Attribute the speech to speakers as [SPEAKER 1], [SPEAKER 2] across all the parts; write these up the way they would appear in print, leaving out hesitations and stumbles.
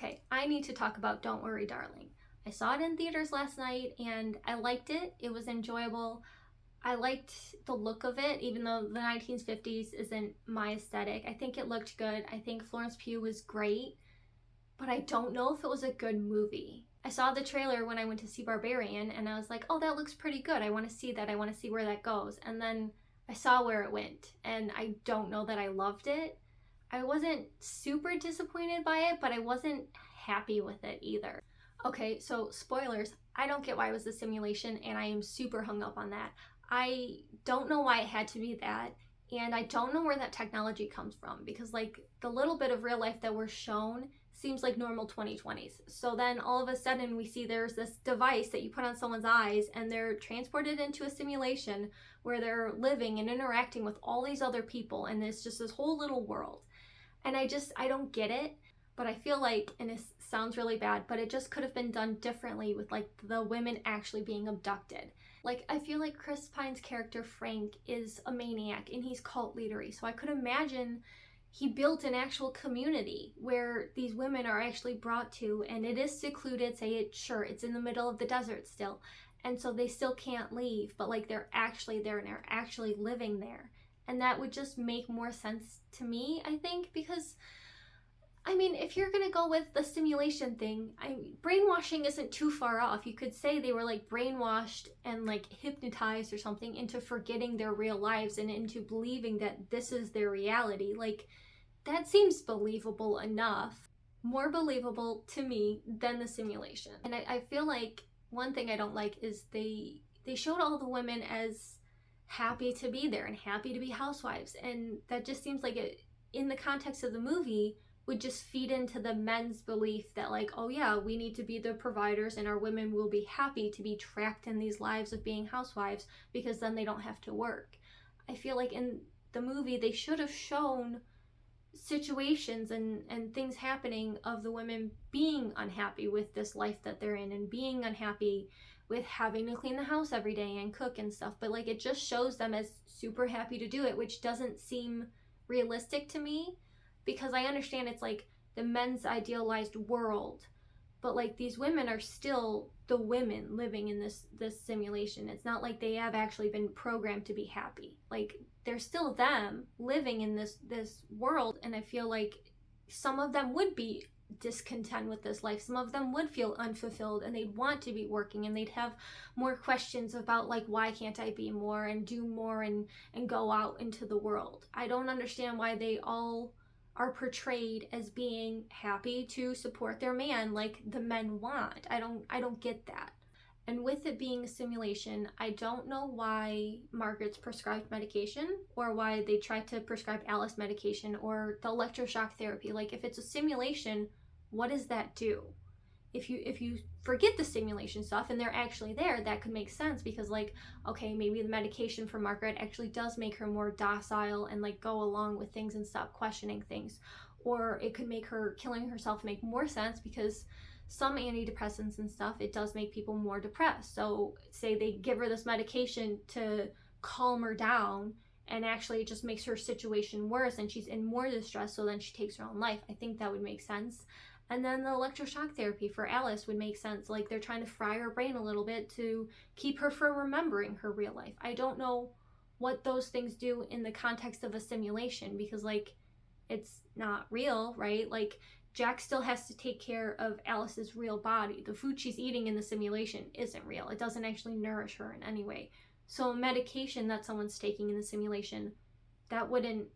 [SPEAKER 1] Okay, I need to talk about Don't Worry, Darling. I saw it in theaters last night and I liked it. It was enjoyable. I liked the look of it, even though the 1950s isn't my aesthetic. I think it looked good. I think Florence Pugh was great, but I don't know if it was a good movie. I saw the trailer when I went to see Barbarian and I was like, oh, that looks pretty good. I want to see that. I want to see where that goes. And then I saw where it went and I don't know that I loved it. I wasn't super disappointed by it, but I wasn't happy with it either. Okay, so spoilers, I don't get why it was a simulation and I am super hung up on that. I don't know why it had to be that, and I don't know where that technology comes from because like the little bit of real life that we're shown seems like normal 2020s. So then all of a sudden we see there's this device that you put on someone's eyes and they're transported into a simulation where they're living and interacting with all these other people and it's just this whole little world. And I don't get it, but I feel like, and it sounds really bad, but it just could have been done differently with like the women actually being abducted. Like, I feel like Chris Pine's character Frank is a maniac and he's cult leadery, so I could imagine he built an actual community where these women are actually brought to, and it is secluded, say it, sure, it's in the middle of the desert still, and so they still can't leave, but like they're actually there and they're actually living there. And that would just make more sense to me, I think, because I mean, if you're gonna go with the simulation thing, brainwashing isn't too far off. You could say they were like brainwashed and like hypnotized or something into forgetting their real lives and into believing that this is their reality. Like, that seems believable enough. More believable to me than the simulation. And I feel like one thing I don't like is they showed all the women as happy to be there and happy to be housewives, and that just seems like it, in the context of the movie, would just feed into the men's belief that like, oh yeah, we need to be the providers and our women will be happy to be trapped in these lives of being housewives because then they don't have to work. I feel like in the movie they should have shown situations and things happening of the women being unhappy with this life that they're in and being unhappy with having to clean the house every day and cook and stuff, but like it just shows them as super happy to do it, which doesn't seem realistic to me because I understand it's like the men's idealized world, but like these women are still the women living in this simulation. It's not like they have actually been programmed to be happy. Like, they're still them living in this world, and I feel like some of them would be discontent with this life. Some of them would feel unfulfilled and they'd want to be working and they'd have more questions about like, why can't I be more and do more and go out into the world. I don't understand why they all are portrayed as being happy to support their man like the men want. I don't get that. And with it being a simulation, I don't know why Margaret's prescribed medication or why they tried to prescribe Alice medication or the electroshock therapy. Like, if it's a simulation, what does that do? If you forget the simulation stuff and they're actually there, that could make sense because like, okay, maybe the medication for Margaret actually does make her more docile and like go along with things and stop questioning things. Or it could make her killing herself make more sense because some antidepressants and stuff, it does make people more depressed. So say they give her this medication to calm her down and actually it just makes her situation worse and she's in more distress, so then she takes her own life. I think that would make sense. And then the electroshock therapy for Alice would make sense. Like, they're trying to fry her brain a little bit to keep her from remembering her real life. I don't know what those things do in the context of a simulation because like, it's not real, right? Like, Jack still has to take care of Alice's real body. The food she's eating in the simulation isn't real. It doesn't actually nourish her in any way. So medication that someone's taking in the simulation, that wouldn't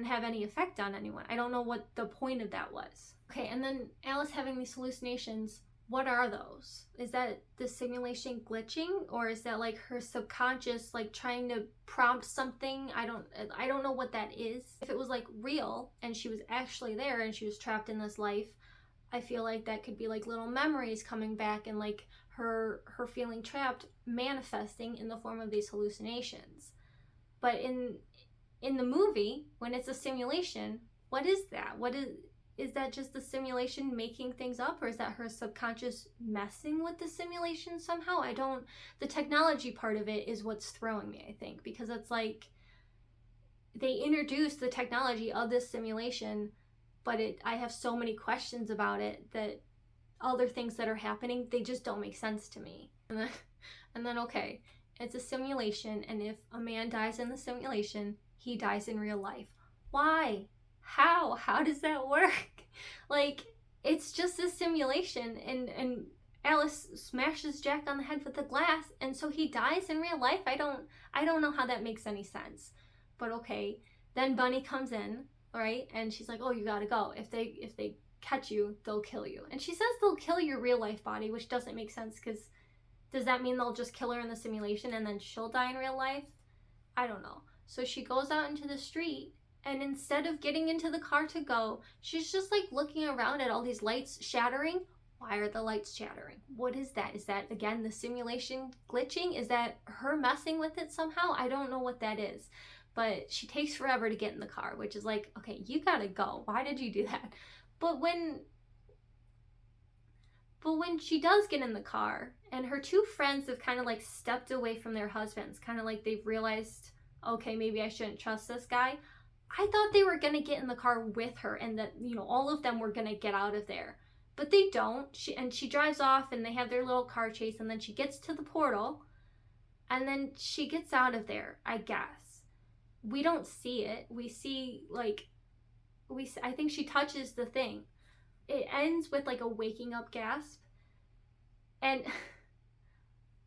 [SPEAKER 1] have any effect on anyone. I don't know what the point of that was. Okay, and then Alice having these hallucinations, what are those? Is that the simulation glitching, or is that like her subconscious like trying to prompt something? I don't know what that is. If it was like real and she was actually there and she was trapped in this life, I feel like that could be like little memories coming back and like her feeling trapped manifesting in the form of these hallucinations. But in the movie, when it's a simulation, what is that? What is that just the simulation making things up, or is that her subconscious messing with the simulation somehow? The technology part of it is what's throwing me, I think, because it's like they introduced the technology of this simulation but I have so many questions about it that other things that are happening, they just don't make sense to me. And then okay, it's a simulation, and if a man dies in the simulation, he dies in real life. Why? How does that work? Like, it's just a simulation, and Alice smashes Jack on the head with the glass, and so he dies in real life. I don't know how that makes any sense. But okay. Then Bunny comes in, right? And she's like, "Oh, you gotta go. If they catch you, they'll kill you." And she says they'll kill your real life body, which doesn't make sense, because does that mean they'll just kill her in the simulation and then she'll die in real life? I don't know. So she goes out into the street, and instead of getting into the car to go, she's just like looking around at all these lights shattering. Why are the lights shattering? What is that? Is that, again, the simulation glitching? Is that her messing with it somehow? I don't know what that is. But she takes forever to get in the car, which is like, okay, you gotta go. Why did you do that? But when she does get in the car, and her two friends have kind of like stepped away from their husbands, kind of like they've realized, okay, maybe I shouldn't trust this guy. I thought they were gonna get in the car with her, and that, you know, all of them were gonna get out of there. But they don't. She drives off, and they have their little car chase, and then she gets to the portal, and then she gets out of there, I guess. We don't see it. We see, like, I think she touches the thing. It ends with like a waking up gasp. And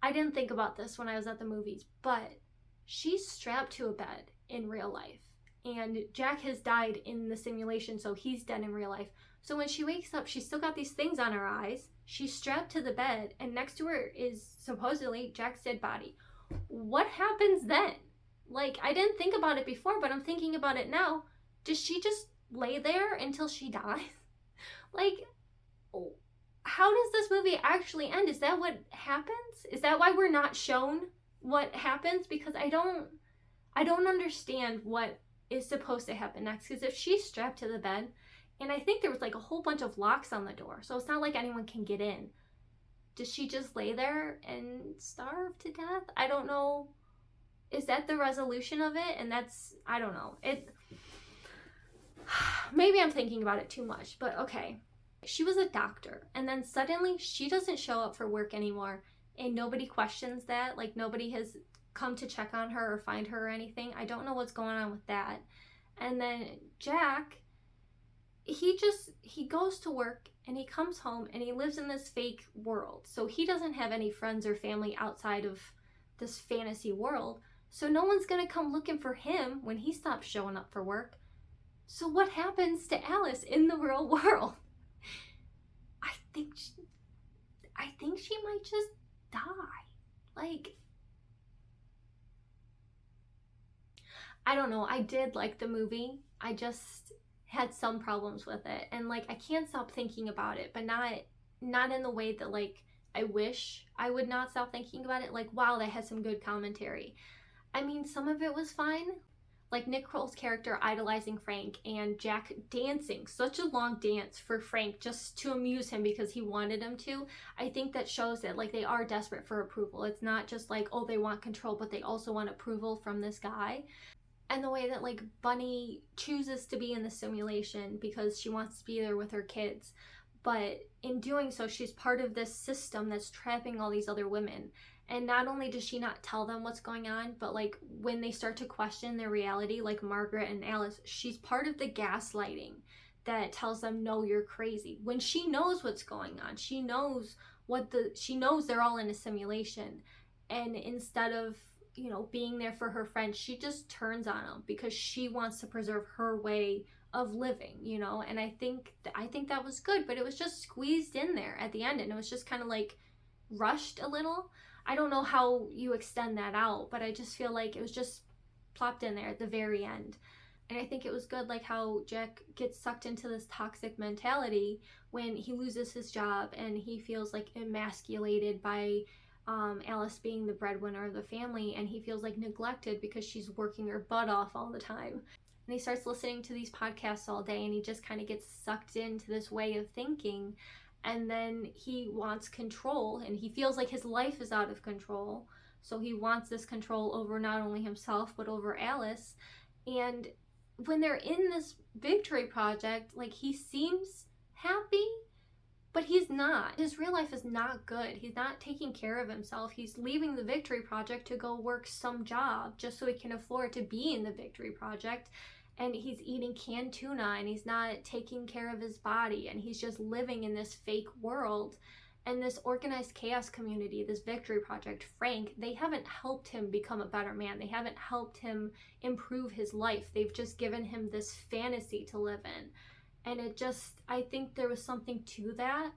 [SPEAKER 1] I didn't think about this when I was at the movies, but she's strapped to a bed in real life. And Jack has died in the simulation, so he's dead in real life. So when she wakes up, she's still got these things on her eyes. She's strapped to the bed, and next to her is supposedly Jack's dead body. What happens then? Like, I didn't think about it before, but I'm thinking about it now. Does she just lay there until she dies? Like, how does this movie actually end? Is that what happens? Is that why we're not shown what happens? Because I don't understand what is supposed to happen next. Because if she's strapped to the bed, and I think there was like a whole bunch of locks on the door, so it's not like anyone can get in. Does she just lay there and starve to death? I don't know. Is that the resolution of it? And that's, I don't know. Maybe I'm thinking about it too much, but okay. She was a doctor, and then suddenly she doesn't show up for work anymore, and nobody questions that. Like, nobody has come to check on her or find her or anything. I don't know what's going on with that. And then Jack, he goes to work, and he comes home, and he lives in this fake world. So he doesn't have any friends or family outside of this fantasy world. So no one's gonna come looking for him when he stops showing up for work. So what happens to Alice in the real world? I think she might just die. Like, I don't know. I did like the movie. I just had some problems with it, and like, I can't stop thinking about it, but not in the way that, like, I wish I would not stop thinking about it. Like, wow, that had some good commentary. I mean, some of it was fine. Like Nick Kroll's character idolizing Frank, and Jack dancing such a long dance for Frank just to amuse him because he wanted him to. I think that shows that, like, they are desperate for approval. It's not just like, oh, they want control, but they also want approval from this guy. And the way that, like, Bunny chooses to be in the simulation because she wants to be there with her kids. But in doing so, she's part of this system that's trapping all these other women. And not only does she not tell them what's going on, but, like, when they start to question their reality, like Margaret and Alice, she's part of the gaslighting that tells them, no, you're crazy. When she knows what's going on, she knows they're all in a simulation. And instead of, you know, being there for her friends, she just turns on them because she wants to preserve her way of living, you know. And I think that was good, but it was just squeezed in there at the end, and it was just kind of like rushed a little. I don't know how you extend that out, but I just feel like it was just plopped in there at the very end. And I think it was good, like how Jack gets sucked into this toxic mentality when he loses his job and he feels like emasculated by Alice being the breadwinner of the family, and he feels like neglected because she's working her butt off all the time. And he starts listening to these podcasts all day, and he just kind of gets sucked into this way of thinking. And then he wants control, and he feels like his life is out of control. So he wants this control over not only himself, but over Alice. And when they're in this victory project, like, he seems happy, but he's not. His real life is not good. He's not taking care of himself. He's leaving the victory project to go work some job just so he can afford to be in the victory project. And he's eating canned tuna, and he's not taking care of his body, and he's just living in this fake world. And this organized chaos community, this victory project, Frank, they haven't helped him become a better man. They haven't helped him improve his life. They've just given him this fantasy to live in. And it just, I think there was something to that.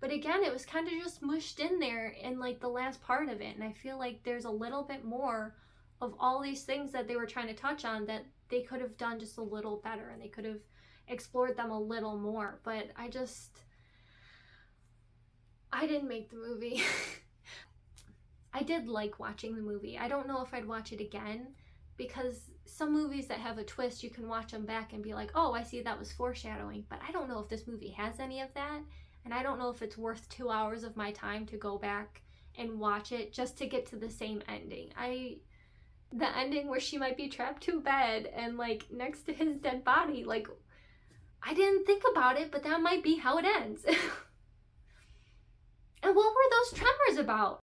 [SPEAKER 1] But again, it was kind of just mushed in there in like the last part of it. And I feel like there's a little bit more of all these things that they were trying to touch on that they could have done just a little better, and they could have explored them a little more. But I didn't make the movie. I did like watching the movie. I don't know if I'd watch it again, because some movies that have a twist, you can watch them back and be like, oh, I see, that was foreshadowing. But I don't know if this movie has any of that, and I don't know if it's worth 2 hours of my time to go back and watch it just to get to the same ending. The ending where she might be trapped to a bed and like next to his dead body, like, I didn't think about it, but that might be how it ends. And what were those tremors about?